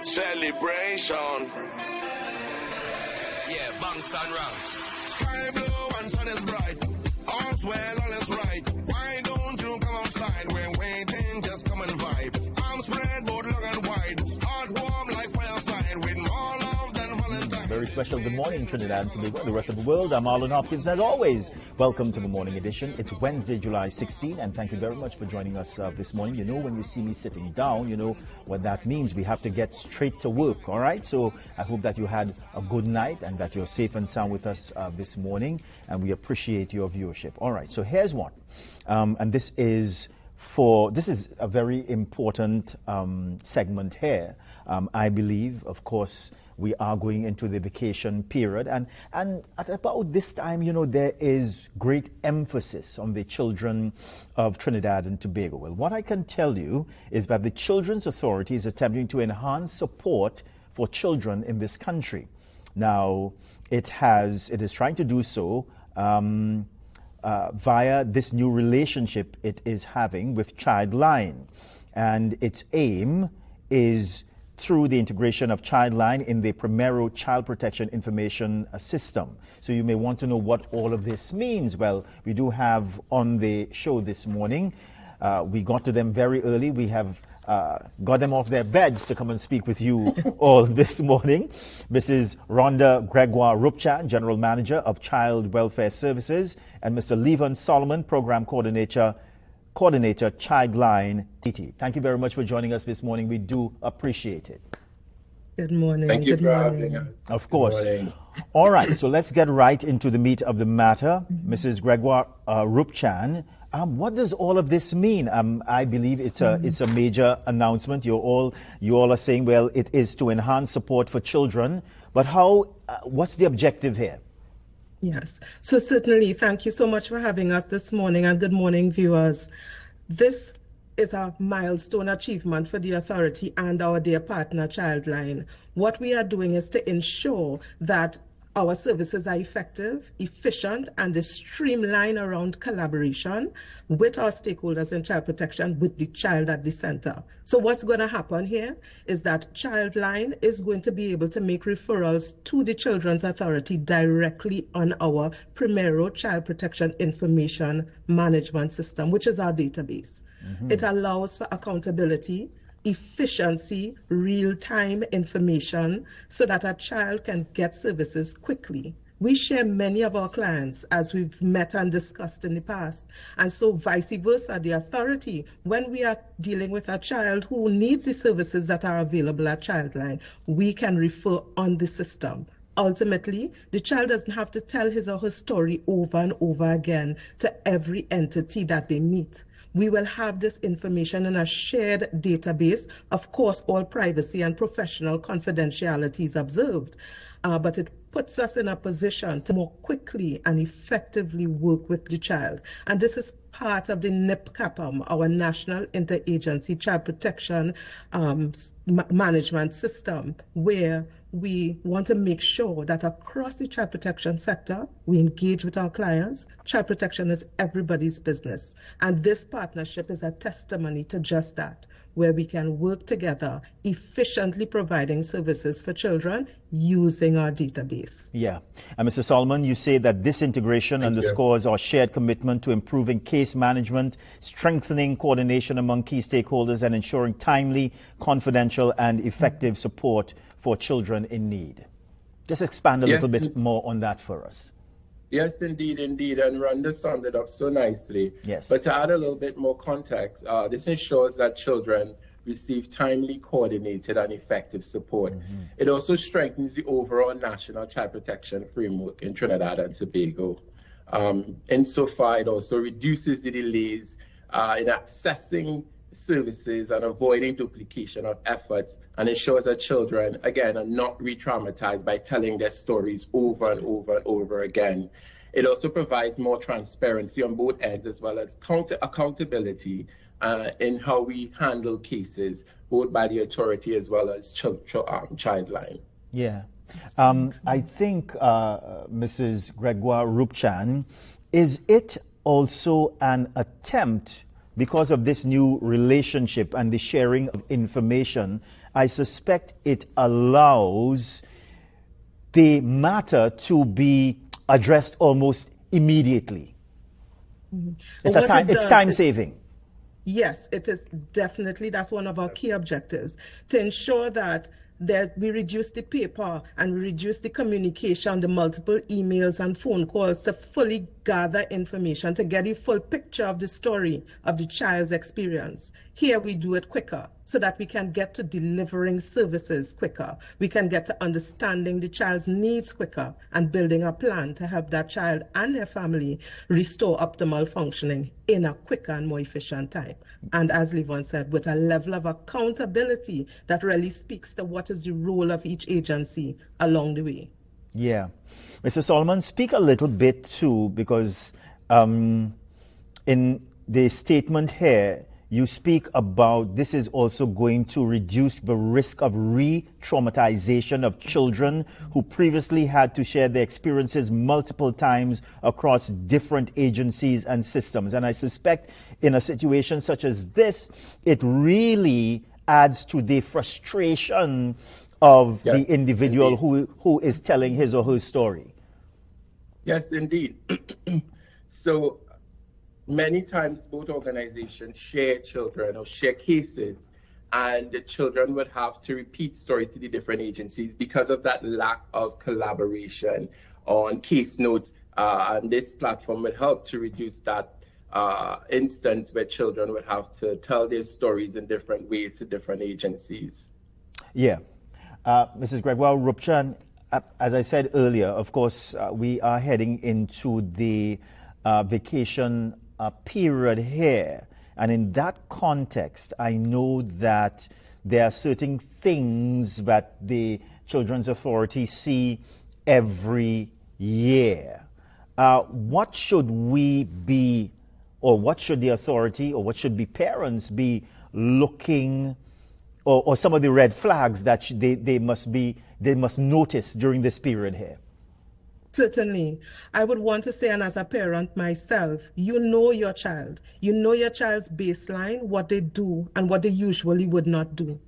Celebration. Yeah, bunks and rounds. Sky blue and sun is bright. All's well, all is right. Why don't you come outside? We're waiting, just come and vibe. Arms spread both long and wide. Heart warm like fireside with more love than Valentine. Very special good morning, Trinidad and Tobago, the rest of the world. I'm Arlen Hopkins, as always. Welcome to the morning edition. It's Wednesday, July 16, and thank you very much for joining us this morning. You know, when you see me sitting down, you know what that means. We have to get straight to work, all right? So I hope that you had a good night and that you're safe and sound with us this morning, and we appreciate your viewership. All right, so here's one, and this is a very important segment here. I believe, of course, we are going into the vacation period, and at about this time, you know, there is great emphasis on the children of Trinidad and Tobago. Well, what I can tell you is that the Children's Authority is attempting to enhance support for children in this country. Now, it is trying to do so via this new relationship it is having with Childline, and its aim is through the integration of Childline in the Primero Child Protection Information System. So you may want to know what all of this means. Well, we do have on the show this morning, we got to them very early. We have got them off their beds to come and speak with you all this morning. Mrs. Rhonda Gregoire-Roopchan, General Manager of Child Welfare Services, and Mr. Leevun Solomon, Program Coordinator, Childline TT. Thank you very much for joining us this morning. We do appreciate it. Good morning. Thank you for having us. Of course. All right, so let's get right into the meat of the matter. Mrs. Gregoire-Roopchan, what does all of this mean? I believe it's a major announcement. You all are saying, well, it is to enhance support for children, but what's the objective here? Yes, so certainly, thank you so much for having us this morning, and good morning, viewers. This is a milestone achievement for the authority and our dear partner, Childline. What we are doing is to ensure that our services are effective, efficient, and they streamline around collaboration with our stakeholders in child protection, with the child at the center. So what's going to happen here is that Childline is going to be able to make referrals to the Children's Authority directly on our Primero Child Protection Information Management System, which is our database. It allows for accountability, efficiency, real-time information so that a child can get services quickly. We share many of our clients as we've met and discussed in the past. And so vice versa, the authority, when we are dealing with a child who needs the services that are available at Childline, we can refer on the system. Ultimately, the child doesn't have to tell his or her story over and over again to every entity that they meet. We will have this information in a shared database. Of course, all privacy and professional confidentiality is observed, but it puts us in a position to more quickly and effectively work with the child. And this is part of the NIPCAPM, our National Interagency Child Protection Management System, where we want to make sure that across the child protection sector, we engage with our clients. Child protection is everybody's business. And this partnership is a testimony to just that, where we can work together, efficiently providing services for children using our database. Yeah. And Mr. Solomon, you say that this integration underscores our shared commitment to improving case management, strengthening coordination among key stakeholders, and ensuring timely, confidential, and effective support for children in need. Just expand a little bit more on that for us. Yes, indeed. And Rhonda summed it up so nicely. Yes. But to add a little bit more context, this ensures that children receive timely, coordinated, and effective support. It also strengthens the overall national child protection framework in Trinidad and Tobago. Insofar, it also reduces the delays in accessing services and avoiding duplication of efforts, and ensures that children, again, are not re-traumatized by telling their stories over and over and over again. It also provides more transparency on both ends, as well as accountability in how we handle cases, both by the authority as well as Childline. Yeah. I think, Mrs. Gregoire-Roopchan, is it also an attempt because of this new relationship and the sharing of information, I suspect it allows the matter to be addressed almost immediately. Mm-hmm. It's time saving. Yes, it is definitely. That's one of our key objectives, to ensure that we reduce the paper and we reduce the communication, the multiple emails and phone calls, to fully gather information, to get a full picture of the story of the child's experience. Here we do it quicker so that we can get to delivering services quicker. We can get to understanding the child's needs quicker and building a plan to help that child and their family restore optimal functioning in a quicker and more efficient time. And as Leevun said, with a level of accountability that really speaks to what is the role of each agency along the way. Yeah. Mr. Solomon, speak a little bit too, because in the statement here, you speak about this is also going to reduce the risk of re-traumatization of children who previously had to share their experiences multiple times across different agencies and systems. And I suspect in a situation such as this, it really adds to the frustration of the individual who is telling his or her story. Yes, indeed. So many times both organizations share children or share cases, and the children would have to repeat stories to the different agencies because of that lack of collaboration on case notes. And this platform would help to reduce that instance where children would have to tell their stories in different ways to different agencies. Yeah. Mrs. Gregoire-Roopchan, as I said earlier, of course, we are heading into the vacation period here. And in that context, I know that there are certain things that the Children's Authority see every year. What should we be, or what should the authority, or what should be parents be looking, or some of the red flags that they must notice during this period here? Certainly. I would want to say, and as a parent myself, you know your child. You know your child's baseline, what they do and what they usually would not do.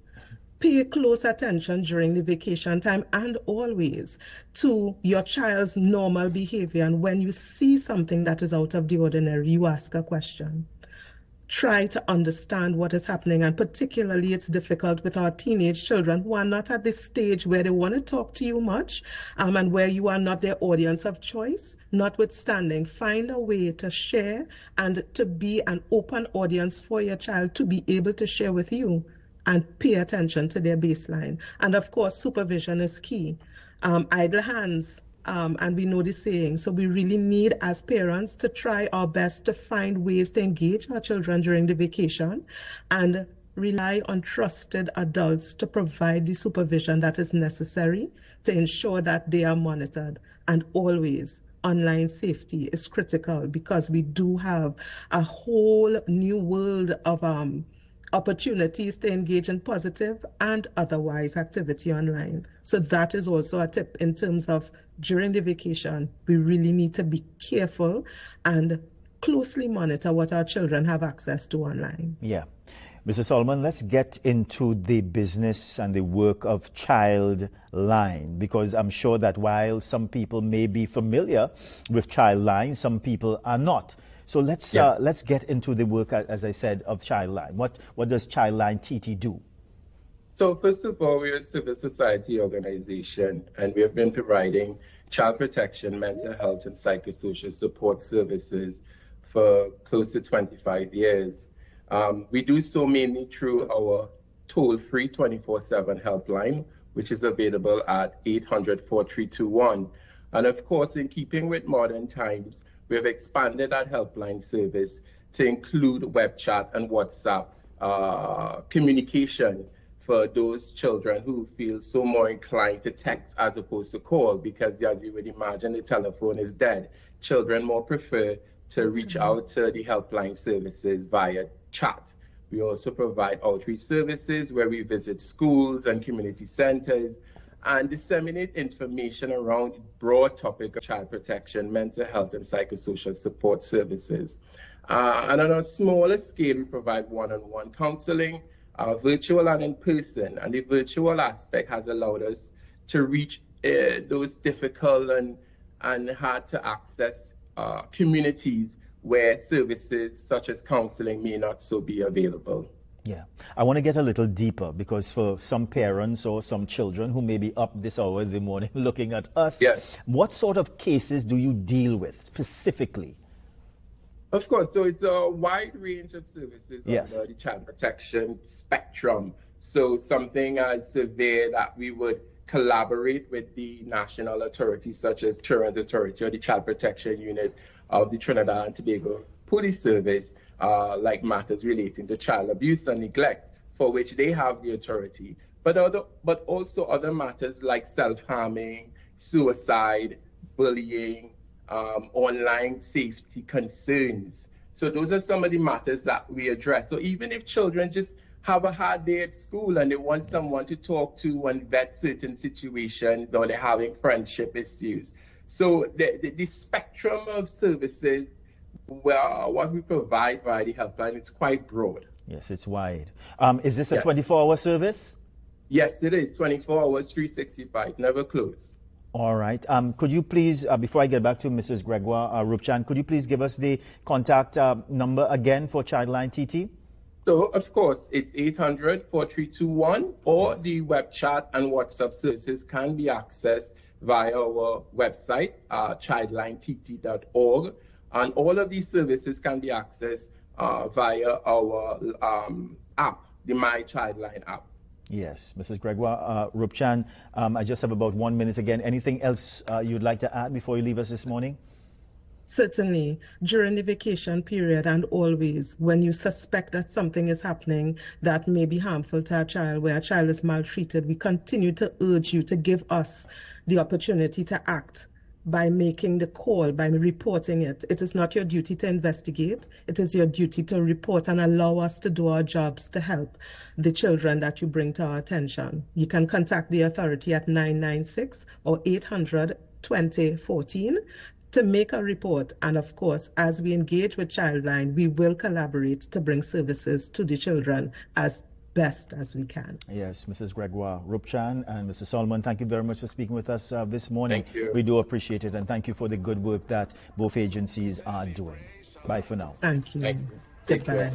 Pay close attention during the vacation time and always to your child's normal behavior. And when you see something that is out of the ordinary, you ask a question. Try to understand what is happening, and particularly it's difficult with our teenage children who are not at this stage where they want to talk to you much and where you are not their audience of choice. Notwithstanding, find a way to share and to be an open audience for your child to be able to share with you, and pay attention to their baseline. And of course, supervision is key. Idle hands, and we know the saying. So we really need, as parents, to try our best to find ways to engage our children during the vacation and rely on trusted adults to provide the supervision that is necessary to ensure that they are monitored. And always, online safety is critical, because we do have a whole new world of opportunities to engage in positive and otherwise activity online. So that is also a tip in terms of during the vacation, we really need to be careful and closely monitor what our children have access to online. Yeah. Mr. Solomon, let's get into the business and the work of Childline, because I'm sure that while some people may be familiar with Childline, some people are not. So let's get into the work, as I said, of Childline. What does Childline TT do? So first of all, we're a civil society organization, and we have been providing child protection, mental health, and psychosocial support services for close to 25 years. We do so mainly through our toll-free 24/7 helpline, which is available at 800-4321. And of course, in keeping with modern times, we have expanded that helpline service to include web chat and WhatsApp communication for those children who feel so more inclined to text as opposed to call, because as you would imagine, the telephone is dead. Children more prefer to reach out to the helpline services via chat. We also provide outreach services where we visit schools and community centers and disseminate information around the broad topic of child protection, mental health, and psychosocial support services. And on a smaller scale, we provide one-on-one counseling, virtual and in person. And the virtual aspect has allowed us to reach those difficult and hard to access communities where services such as counseling may not so be available. Yeah, I want to get a little deeper because for some parents or some children who may be up this hour in the morning looking at us, yes. What sort of cases do you deal with specifically? Of course, so it's a wide range of services under the child protection spectrum. So something as severe that we would collaborate with the national authorities such as Children's Authority or the Child Protection Unit of the Trinidad and Tobago Police Service, like matters relating to child abuse and neglect, for which they have the authority, but also other matters like self-harming, suicide, bullying, online safety concerns. So those are some of the matters that we address. So even if children just have a hard day at school and they want someone to talk to and vet certain situations, or they're having friendship issues. So the spectrum of services, well, what we provide via the helpline, it's quite broad. Yes, it's wide. Is this a 24-hour service? Yes, it is. 24 hours, 365, never close. All right. Could you please, before I get back to Mrs. Gregoire-Roopchan, could you please give us the contact number again for Childline TT? So, of course, it's 800-4321, or the web chat and WhatsApp services can be accessed via our website, childlinett.org. And all of these services can be accessed via our app, the My Childline app. Yes, Mrs. Gregoire-Roopchan, I just have about 1 minute again. Anything else you'd like to add before you leave us this morning? Certainly, during the vacation period and always, when you suspect that something is happening that may be harmful to a child, where a child is maltreated, we continue to urge you to give us the opportunity to act by making the call, by reporting it. It is not your duty to investigate. It is your duty to report and allow us to do our jobs to help the children that you bring to our attention. You can contact the authority at 996 or 800-2014 to make a report. And of course, as we engage with Childline, we will collaborate to bring services to the children as best as we can. Yes, Mrs. Gregoire-Roopchan and Mr. Solomon, thank you very much for speaking with us this morning. Thank you. We do appreciate it, and thank you for the good work that both agencies are doing. Bye for now. Thank you. Thank you. Goodbye.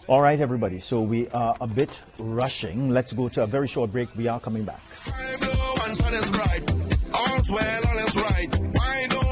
All right, everybody, so we are a bit rushing. Let's go to a very short break. We are coming back. Sky blue and sun is bright. All's well, all is right. Why don't